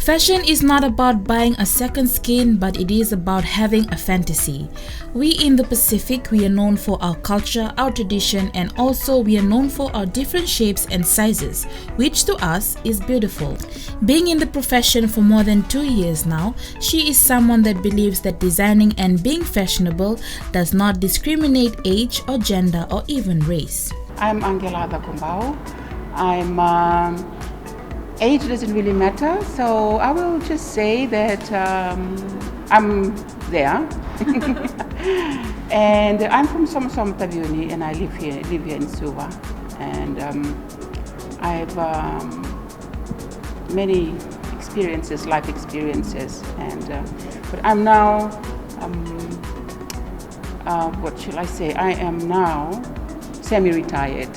Fashion is not about buying a second skin, but it is about having a fantasy. We in the Pacific, we are known for our culture, our tradition, and also we are known for our different shapes and sizes, which to us is beautiful. Being in the profession for more than 2 years now, she is someone that believes that designing and being fashionable does not discriminate age or gender or even race. I'm Aqela Cakobau. Age doesn't really matter, so I will just say that I'm there. And I'm from Som Tavioni, and I live here in Suva. And I've many experiences, life experiences, and but I'm now, what shall I say? I am now semi-retired.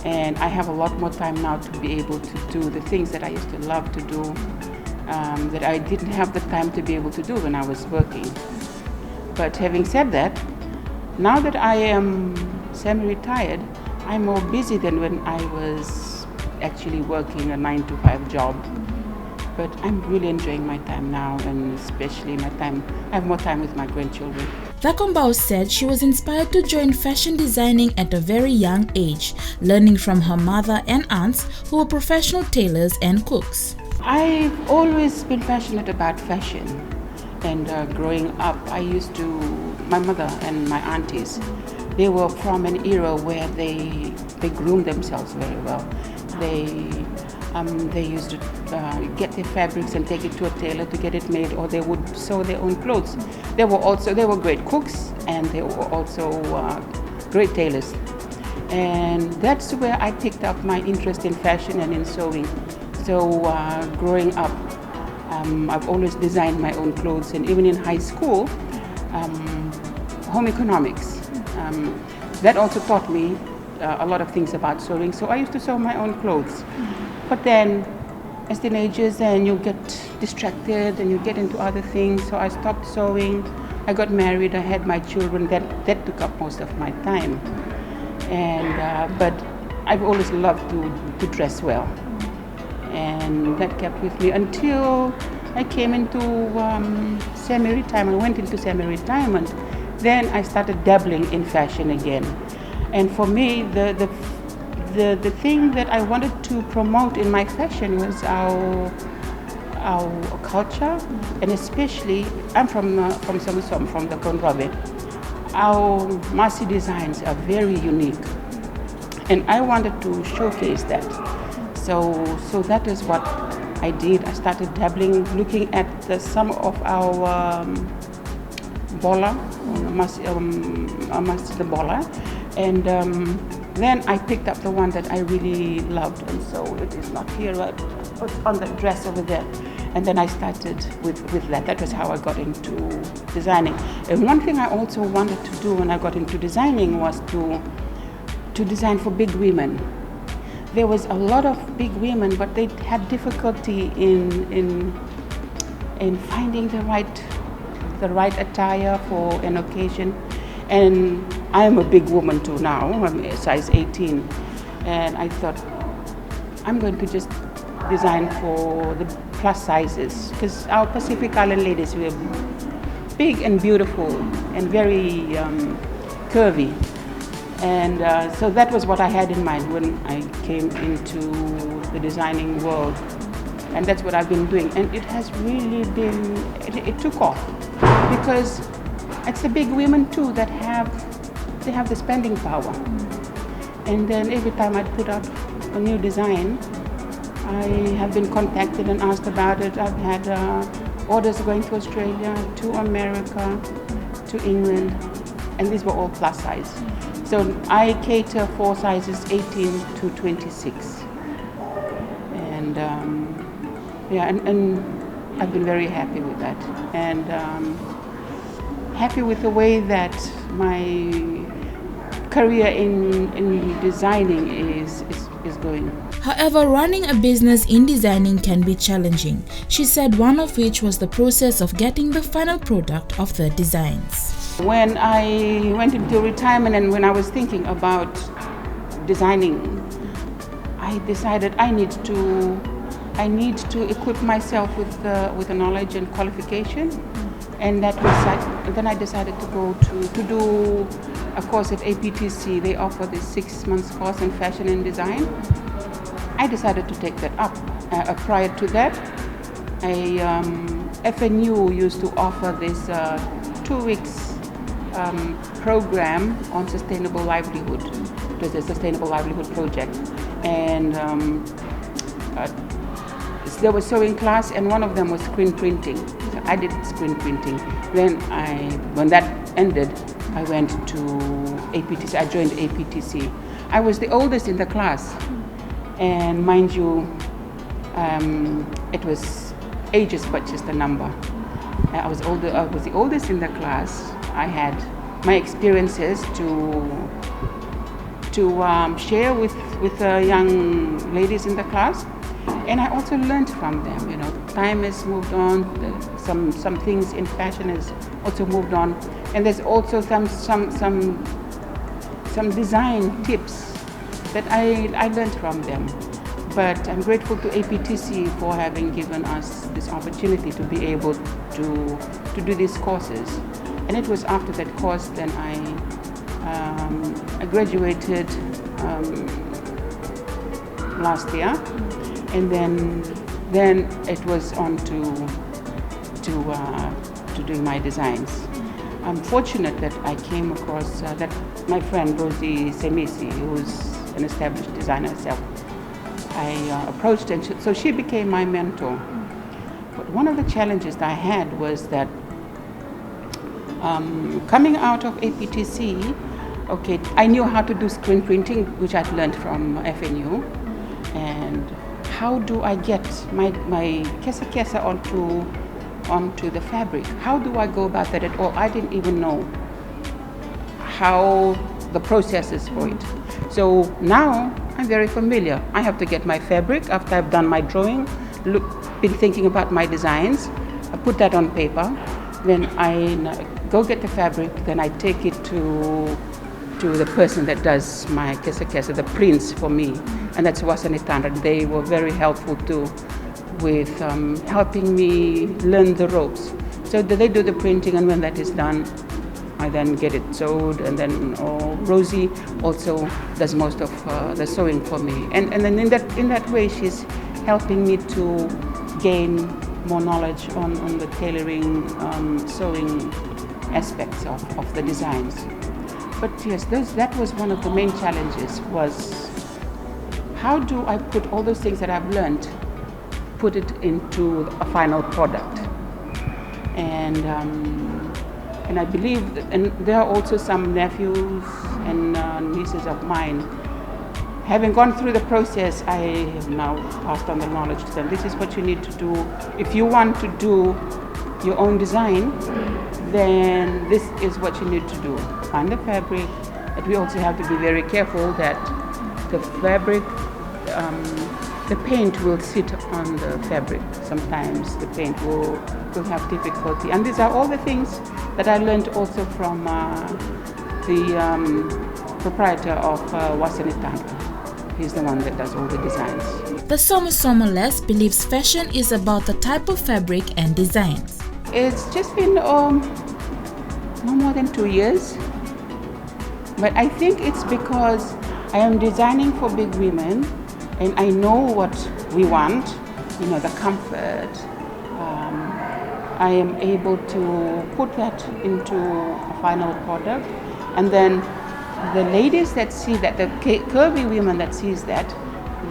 And I have a lot more time now to be able to do the things that I used to love to do, that I didn't have the time to be able to do when I was working. But having said that, now that I am semi-retired, I'm more busy than when I was actually working a 9-to-5 job. But I'm really enjoying my time now, and especially my time, I have more time with my grandchildren. Cakobau said she was inspired to join fashion designing at a very young age, learning from her mother and aunts who were professional tailors and cooks. I've always been passionate about fashion, and growing up, my mother and my aunties, they were from an era where they groomed themselves very well. They used to get their fabrics and take it to a tailor to get it made, or they would sew their own clothes. They were great cooks, and they were also great tailors. And that's where I picked up my interest in fashion and in sewing. So growing up, I've always designed my own clothes, and even in high school, home economics. That also taught me a lot of things about sewing. So I used to sew my own clothes. But then, as teenagers, and you get distracted and you get into other things. So I stopped sewing. I got married. I had my children. That took up most of my time. And but I've always loved to dress well, and that kept with me until I came into semi-retirement. Went into semi-retirement. Then I started dabbling in fashion again. And for me, the thing that I wanted to promote in my fashion was our culture, and especially I'm from Som, from the Konrabe. Our Masi designs are very unique, and I wanted to showcase that. So that is what I did. I started dabbling, looking at some of our bola, the bola, and then I picked up the one that I really loved, and so it is not here, but it's on the dress over there. And then I started with that. That was how I got into designing. And one thing I also wanted to do when I got into designing was to design for big women. There was a lot of big women, but they had difficulty in finding the right attire for an occasion. And I am a big woman too now. I'm a size 18, and I thought I'm going to just design for the plus sizes, because our Pacific Island ladies were big and beautiful and very curvy, and so that was what I had in mind when I came into the designing world, and that's what I've been doing, and it has really been, it took off, because it's the big women too that have the spending power. And then every time I put out a new design, I have been contacted and asked about it. I've had orders going to Australia, to America, to England, and these were all plus size. So I cater for sizes 18 to 26. And and I've been very happy with that. And happy with the way that my career in designing is going. However, running a business in designing can be challenging. She said one of which was the process of getting the final product of the designs. When I went into retirement and when I was thinking about designing, I decided I I need to equip myself with the knowledge and qualification, and then I decided to go to do a course at APTC. They offer this 6 months course in fashion and design. I decided to take that up. Prior to that, FNU used to offer this 2 weeks program on sustainable livelihood. It was a sustainable livelihood project, and there was sewing class, and one of them was screen printing. So I did screen printing. Then when that ended, I went to APTC. I joined APTC. I was the oldest in the class, and mind you, it was ages, but just a number. I was older. I was the oldest in the class. I had my experiences to share with young ladies in the class, and I also learned from them. You know, time has moved on. Some things in fashion has also moved on, and there's also some design tips that I learned from them. But I'm grateful to APTC for having given us this opportunity to be able to do these courses. And it was after that course then I graduated last year, and then it was on to doing my designs. I'm fortunate that I came across that my friend Rosie Semisi, who's an established designer herself. I approached, and so she became my mentor. But one of the challenges that I had was that coming out of APTC, okay, I knew how to do screen printing, which I'd learned from FNU, and how do I get my kesa onto the fabric? How do I go about that at all? I didn't even know how the process is for it. So now I'm very familiar. I have to get my fabric after I've done my drawing, been thinking about my designs, I put that on paper, then I go get the fabric, then I take it to the person that does my kesa, the prints for me, and that's Wasanitandra. They were very helpful too with helping me learn the ropes. So they do the printing, and when that is done, I then get it sewed, and then Rosie also does most of the sewing for me. And then in that way, she's helping me to gain more knowledge on the tailoring, sewing aspects of the designs. But yes, that was one of the main challenges, was how do I put all those things that I've learned, put it into a final product. And I believe, and there are also some nephews and nieces of mine. Having gone through the process, I have now passed on the knowledge to them. This is what you need to do. If you want to do your own design, then this is what you need to do. Find the fabric, but we also have to be very careful that the fabric, the paint will sit on the fabric. Sometimes the paint will have difficulty. And these are all the things that I learned also from the proprietor of Wasanitandra. He's the one that does all the designs. The Somo believes fashion is about the type of fabric and designs. It's just been no more than 2 years. But I think it's because I am designing for big women, and I know what we want, the comfort. I am able to put that into a final product, and then the ladies that see that, the curvy women that sees that,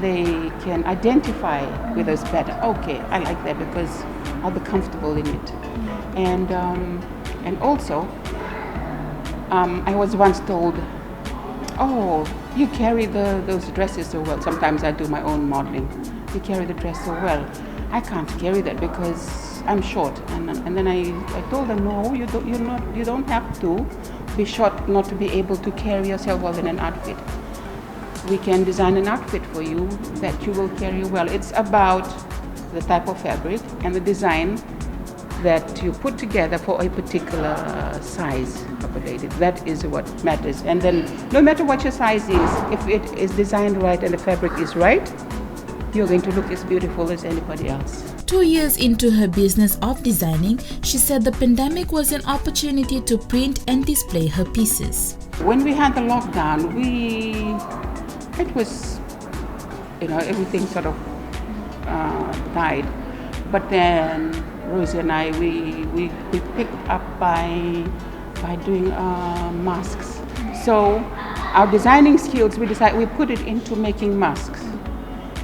they can identify with us better. Okay, I like that because I'll be comfortable in it. And also, I was once told, oh, you carry those dresses so well. Sometimes I do my own modeling. You carry the dress so well. I can't carry that because I'm short. And then I told them, no, you don't have to be short not to be able to carry yourself well in an outfit. We can design an outfit for you that you will carry well. It's about the type of fabric and the design that you put together for a particular size of a lady. That is what matters. And then no matter what your size is, if it is designed right and the fabric is right, you're going to look as beautiful as anybody else. 2 years into her business of designing, she said the pandemic was an opportunity to print and display her pieces. When we had the lockdown, it was, everything sort of died. But then Rosie and I, we picked up by doing masks. So our designing skills, we put it into making masks.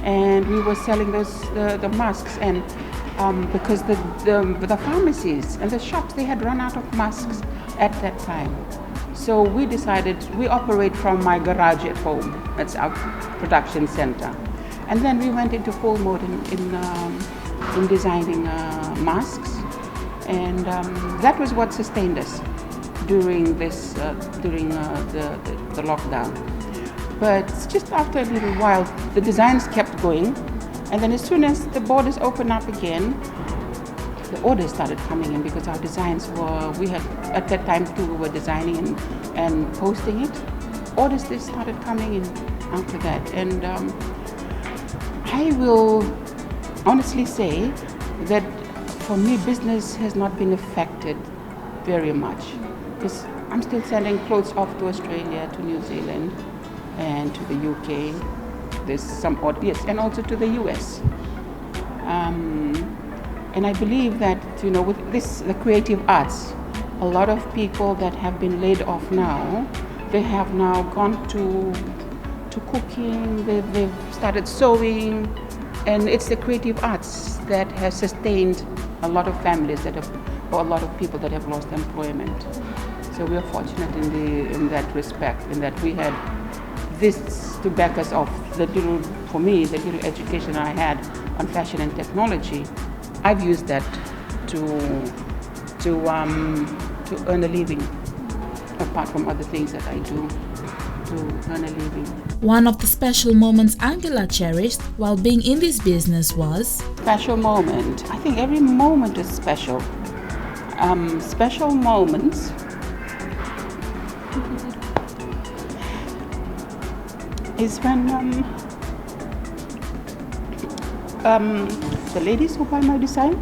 And we were selling the masks, and because the pharmacies and the shops, they had run out of masks at that time. So we decided, we operate from my garage at home. That's our production center. And then we went into full mode in designing masks, and that was what sustained us during the lockdown. But just after a little while, the designs kept going, and then as soon as the borders opened up again, the orders started coming in, because our designs at that time too, we were designing and posting it. Orders, they started coming in after that. And I will honestly say that for me, business has not been affected very much, because I'm still sending clothes off to Australia, to New Zealand, and to the UK. There's some odd, yes, and also to the US. And I believe that, with the creative arts, a lot of people that have been laid off now, they have now gone to cooking, they've started sewing, and it's the creative arts that has sustained a lot of families or a lot of people that have lost employment. So we are fortunate in that respect, in that we had this to back us off. For me, the little education I had on fashion and technology, I've used that to earn a living, apart from other things that I do to earn a living. One of the special moments Aqela cherished while being in this business was... Special moment. I think every moment is special. Special moments. Is when the ladies who buy my design,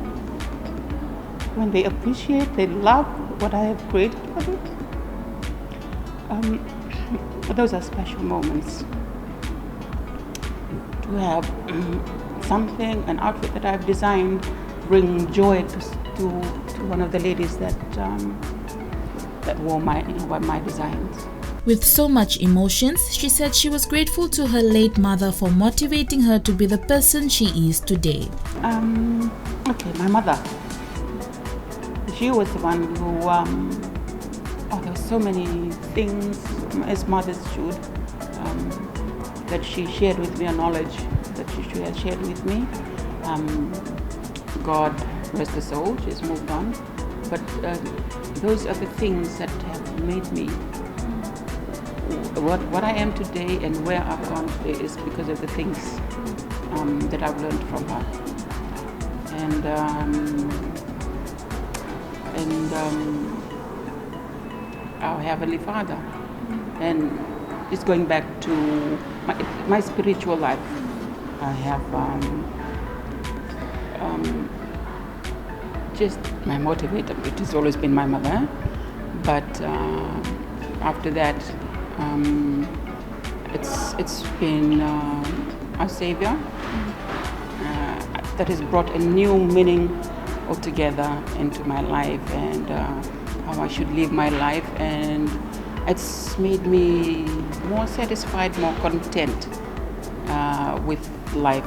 when they appreciate, they love what I have created for them. Those are special moments. To have something, an outfit that I've designed, bring joy to one of the ladies that wore my designs. With so much emotions, she said she was grateful to her late mother for motivating her to be the person she is today. My mother. She was the one who, there were so many things, as mothers should, that she shared with me, a knowledge that she should have shared with me. God rest her soul, she's moved on. But those are the things that have made me what I am today, and where I've gone today is because of the things that I've learned from her. And our Heavenly Father. And it's going back to my spiritual life. I have just my motivator, which has always been my mother. But after that, it's been our Savior that has brought a new meaning altogether into my life, and how I should live my life, and it's made me more satisfied, more content with life.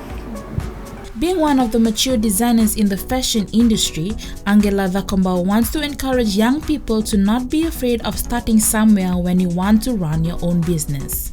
Being one of the mature designers in the fashion industry, Aqela Cakobau wants to encourage young people to not be afraid of starting somewhere when you want to run your own business.